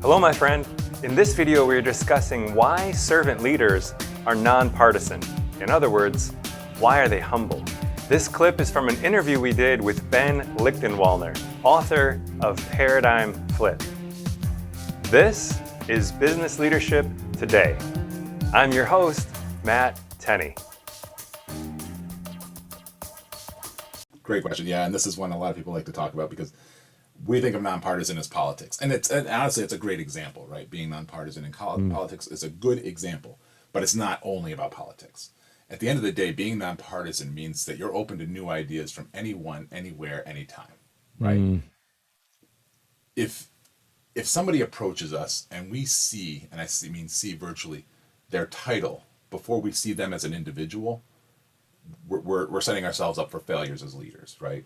Hello, my friend. In this video, we are discussing why servant leaders are nonpartisan. In other words, why are they humble? This clip is from an interview we did with Ben Lichtenwalner, author of Paradigm Flip. This is Business Leadership Today. I'm your host, Matt Tenney. Great question. Yeah, and this is one a lot of people like to talk about because we think of nonpartisan as politics. And honestly, it's a great example, right? Being nonpartisan in politics is a good example, but it's not only about politics. At the end of the day, being nonpartisan means that you're open to new ideas from anyone, anywhere, anytime, right? If somebody approaches us and we see, and see virtually, their title before we see them as an individual, we're setting ourselves up for failures as leaders, right?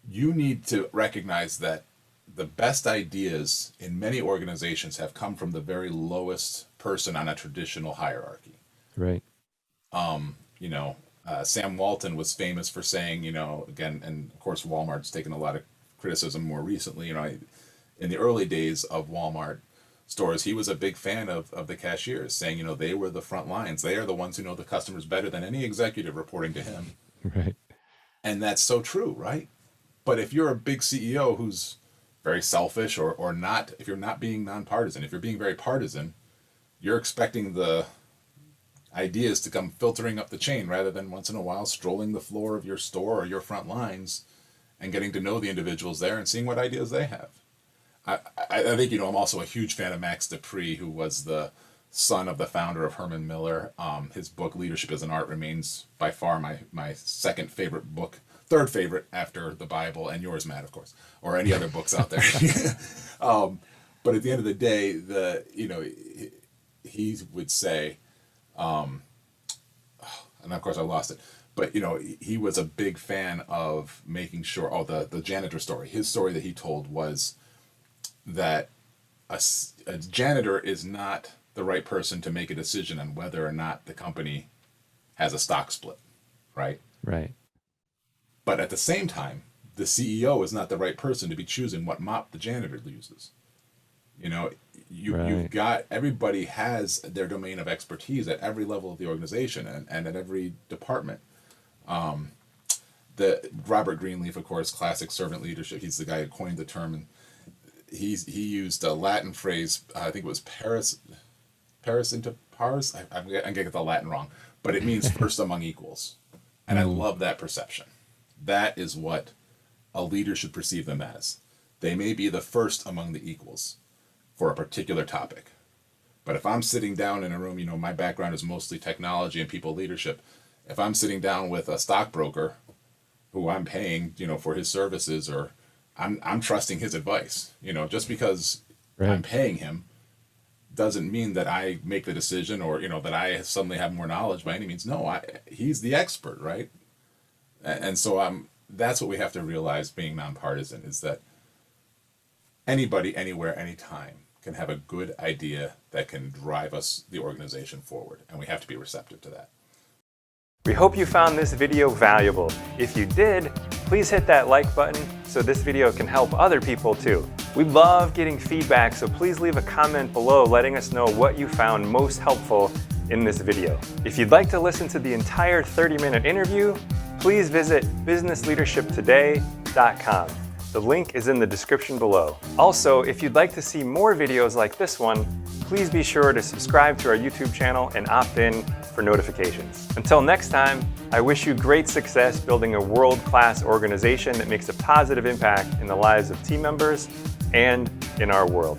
You need to recognize that the best ideas in many organizations have come from the very lowest person on a traditional hierarchy. Right. Sam Walton was famous for saying, again, and of course Walmart's taken a lot of criticism more recently, in the early days of Walmart stores, he was a big fan of the cashiers, saying, they were the front lines. They are the ones who know the customers better than any executive reporting to him. Right. And that's so true, right? But if you're a big CEO who's very selfish or not, if you're not being nonpartisan, if you're being very partisan, you're expecting the ideas to come filtering up the chain rather than once in a while strolling the floor of your store or your front lines and getting to know the individuals there and seeing what ideas they have. I think, I'm also a huge fan of Max Dupree, who was the son of the founder of Herman Miller. His book, Leadership as an Art, remains by far my second favorite book, third favorite after the Bible, and yours, Matt, of course, or any other books out there. But at the end of the day, he would say, and of course I lost it, but he was a big fan of making sure, the janitor story. His story that he told was that a janitor is not the right person to make a decision on whether or not the company has a stock split, right? Right. But at the same time, the CEO is not the right person to be choosing what mop the janitor uses. You've got, everybody has their domain of expertise at every level of the organization and at every department. The Robert Greenleaf, of course, classic servant leadership. He's the guy who coined the term, and he used a Latin phrase. I think it was Paris inter pares. I'm gonna get the Latin wrong, but it means first among equals, and I love that perception. That is what a leader should perceive them as. They may be the first among the equals for a particular topic, but if I'm sitting down in a room, my background is mostly technology and people leadership. If I'm sitting down with a stockbroker who I'm paying, for his services, or I'm trusting his advice. Just because I'm paying him doesn't mean that I make the decision or, that I suddenly have more knowledge by any means. No, he's the expert, right? And so that's what we have to realize being nonpartisan, is that anybody, anywhere, anytime can have a good idea that can drive the organization forward. And we have to be receptive to that. We hope you found this video valuable. If you did, please hit that like button so this video can help other people too. We love getting feedback, so please leave a comment below letting us know what you found most helpful in this video. If you'd like to listen to the entire 30-minute interview, please visit businessleadershiptoday.com. The link is in the description below. Also, if you'd like to see more videos like this one, please be sure to subscribe to our YouTube channel and opt in for notifications. Until next time, I wish you great success building a world-class organization that makes a positive impact in the lives of team members and in our world.